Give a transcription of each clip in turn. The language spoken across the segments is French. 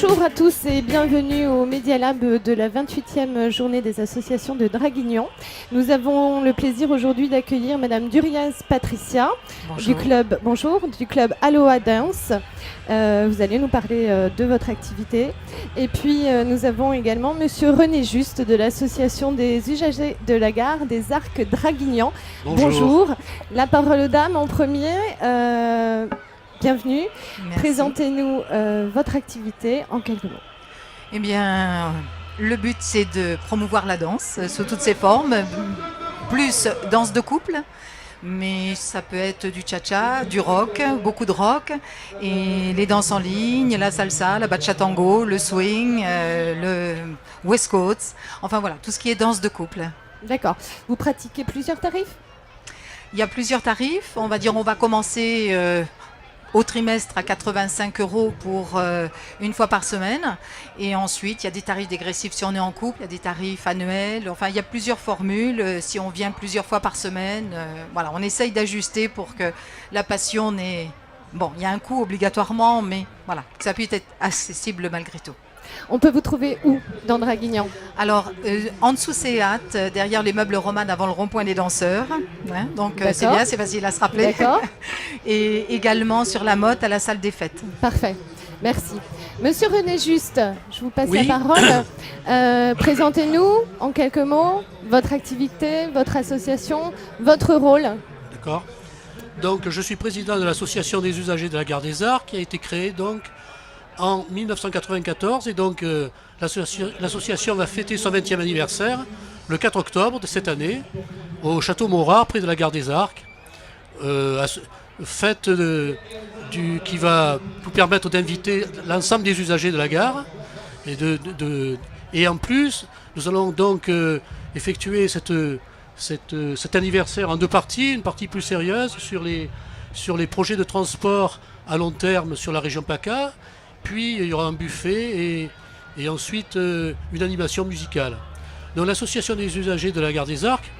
Bonjour à tous et bienvenue au Media Lab de la 28e journée des associations de Draguignan. Nous avons le plaisir aujourd'hui d'accueillir Madame Duriez Patricia du club Aloha Dance. Vous allez nous parler de votre activité. Et puis nous avons également Monsieur René Juste de l'association des usagers de la gare des Arcs Draguignan. Bonjour. La parole aux dames en premier. Bienvenue. Merci. Présentez-nous votre activité en quelques mots. Eh bien, le but, c'est de promouvoir la danse sous toutes ses formes, plus danse de couple, mais ça peut être du cha-cha, du rock, beaucoup de rock, et les danses en ligne, la salsa, la bachata-tango, le swing, le West Coast, enfin voilà, tout ce qui est danse de couple. D'accord. Vous pratiquez plusieurs tarifs ? Il y a plusieurs tarifs, on va commencer au trimestre à 85 € pour une fois par semaine. Et ensuite, il y a des tarifs dégressifs si on est en couple, il y a des tarifs annuels. Enfin, il y a plusieurs formules. Si on vient plusieurs fois par semaine, voilà, on essaye d'ajuster pour que la passion n'ait... Bon, il y a un coût obligatoirement, mais voilà, que ça puisse être accessible malgré tout. On peut vous trouver où dans Draguignan ? Alors, en dessous Seat, derrière les meubles romanes avant le rond-point des danseurs. Hein, donc, c'est bien, c'est facile à se rappeler. D'accord. Et également sur la Motte à la salle des fêtes. Parfait. Merci. Monsieur René Juste, je vous passe Oui. la parole. Présentez-nous en quelques mots votre activité, votre association, votre rôle. D'accord. Donc, je suis président de l'association des usagers de la gare des Arcs qui a été créée donc en 1994 et donc l'association va fêter son 20e anniversaire le 4 octobre de cette année au château Morard près de la gare des Arcs. Fête qui va nous permettre d'inviter l'ensemble des usagers de la gare et en plus nous allons donc effectuer cet anniversaire en deux parties, une partie plus sérieuse sur les projets de transport à long terme sur la région PACA. Puis il y aura un buffet et ensuite une animation musicale. Donc l'association des usagers de la gare des Arcs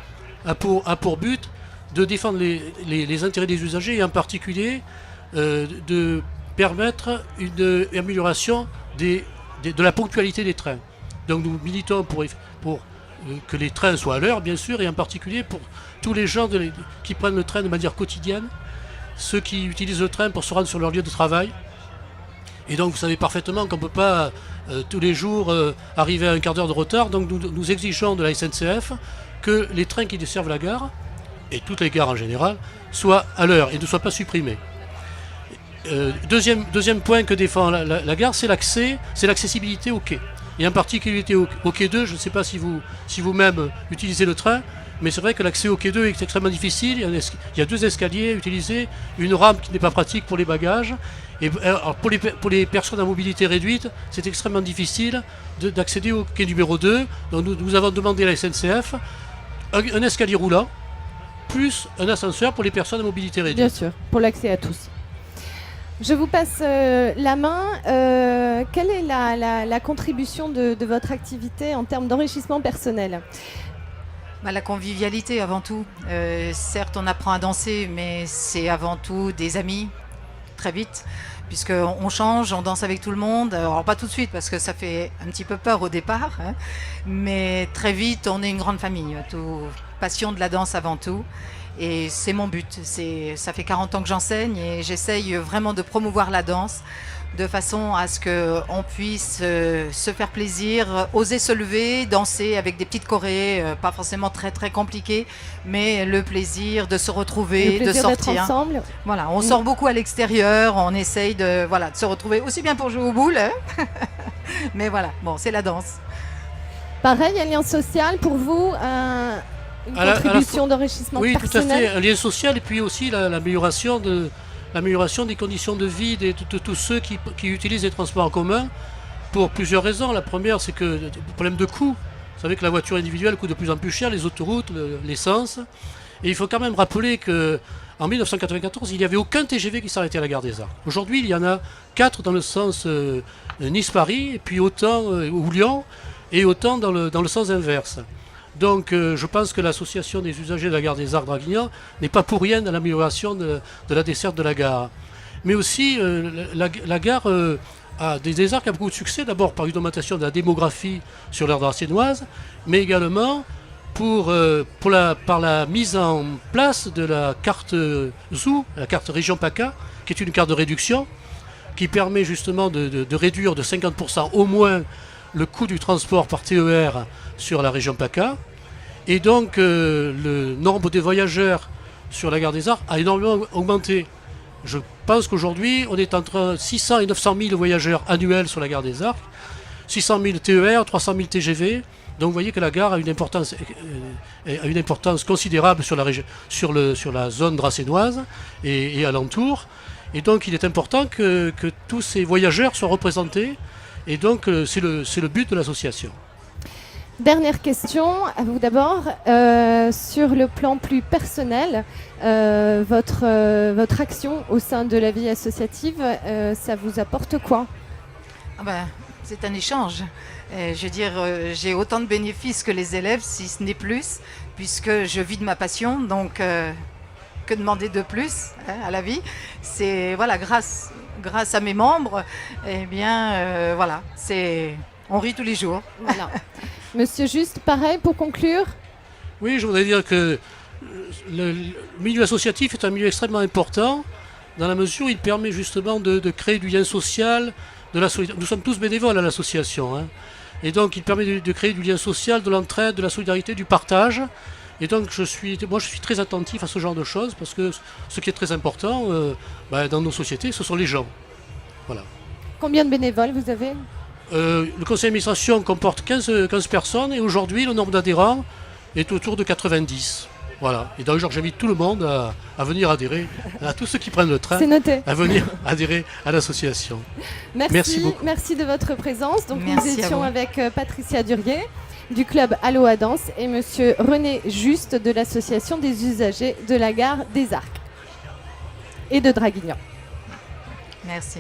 a pour but de défendre les intérêts des usagers et en particulier de permettre une amélioration de la ponctualité des trains. Donc nous militons pour que les trains soient à l'heure bien sûr et en particulier pour tous les gens qui prennent le train de manière quotidienne, ceux qui utilisent le train pour se rendre sur leur lieu de travail. Et donc vous savez parfaitement qu'on ne peut pas tous les jours arriver à un quart d'heure de retard. Donc nous exigeons de la SNCF que les trains qui desservent la gare, et toutes les gares en général, soient à l'heure et ne soient pas supprimés. Deuxième point que défend la gare, c'est l'accessibilité au quai. Et en particulier au quai 2, je ne sais pas si vous-même utilisez le train, mais c'est vrai que l'accès au quai 2 est extrêmement difficile. Il y a deux escaliers à utiliser, une rampe qui n'est pas pratique pour les bagages. Et alors pour les personnes à mobilité réduite, c'est extrêmement difficile d'accéder au quai numéro 2. Donc nous avons demandé à la SNCF un escalier roulant, plus un ascenseur pour les personnes à mobilité réduite. Bien sûr, pour l'accès à tous. Je vous passe la main. Quelle est la contribution de votre activité en termes d'enrichissement personnel ? La convivialité avant tout. Certes, on apprend à danser, mais c'est avant tout des amis, très vite, puisqu'on change, on danse avec tout le monde. Alors pas tout de suite, parce que ça fait un petit peu peur au départ, hein, mais très vite, on est une grande famille. Passion de la danse avant tout. Et c'est mon but. Ça fait 40 ans que j'enseigne et j'essaye vraiment de promouvoir la danse de façon à ce qu'on puisse se faire plaisir, oser se lever, danser avec des petites chorés, pas forcément très très compliquées, mais le plaisir de se retrouver, le plaisir de sortir. d'être ensemble. Voilà, on sort beaucoup à l'extérieur, on essaye de se retrouver aussi bien pour jouer aux boules, hein. Mais voilà, bon, c'est la danse. Pareil, un lien social pour vous, une contribution d'enrichissement personnel. Oui, tout à fait, un lien social et puis aussi l'amélioration des conditions de vie de tous ceux qui utilisent les transports en commun pour plusieurs raisons. La première, c'est que le problème de coût. Vous savez que la voiture individuelle coûte de plus en plus cher, les autoroutes, l'essence. Et il faut quand même rappeler qu'en 1994, il n'y avait aucun TGV qui s'arrêtait à la gare des Arcs. Aujourd'hui, il y en a 4 dans le sens Nice-Paris, et puis autant ou Lyon, et autant dans le sens inverse. Donc je pense que l'association des usagers de la gare des Arcs Draguignan n'est pas pour rien dans l'amélioration de la desserte de la gare. Mais aussi la gare des arcs a beaucoup de succès, d'abord par une augmentation de la démographie sur l'aire dracénoise, mais également par la mise en place de la carte ZOO, la carte région PACA, qui est une carte de réduction, qui permet justement de réduire de 50% au moins le coût du transport par TER sur la région PACA. Et donc le nombre de voyageurs sur la gare des Arcs a énormément augmenté. Je pense qu'aujourd'hui, on est entre 600 et 900 000 voyageurs annuels sur la gare des Arcs, 600 000 TER, 300 000 TGV. Donc vous voyez que la gare a une importance considérable sur la zone dracénoise et alentour. Et donc il est important que tous ces voyageurs soient représentés. Et donc c'est le but de l'association. Dernière question, à vous d'abord. Sur le plan plus personnel, votre action au sein de la vie associative, ça vous apporte quoi? C'est un échange. Je veux dire, j'ai autant de bénéfices que les élèves, si ce n'est plus, puisque je vis de ma passion, donc que demander de plus à la vie? C'est grâce à mes membres, eh bien on rit tous les jours. Voilà. Monsieur Juste, pareil pour conclure? Oui, je voudrais dire que le milieu associatif est un milieu extrêmement important dans la mesure où il permet justement de créer du lien social, de la solidarité. Nous sommes tous bénévoles à l'association, hein. Et donc il permet de créer du lien social, de l'entraide, de la solidarité, du partage. Et donc je suis très attentif à ce genre de choses parce que ce qui est très important dans nos sociétés, ce sont les gens. Voilà. Combien de bénévoles vous avez? Le conseil d'administration comporte 15 personnes et aujourd'hui le nombre d'adhérents est autour de 90. Voilà. Et d'ailleurs j'invite tout le monde à venir adhérer, à tous ceux qui prennent le train, c'est noté, à venir adhérer à l'association. Merci beaucoup. Merci de votre présence. Donc Merci nous étions avec Patricia Durier du club Aloha Danse et monsieur René Juste de l'association des usagers de la gare des Arcs et de Draguignan. Merci.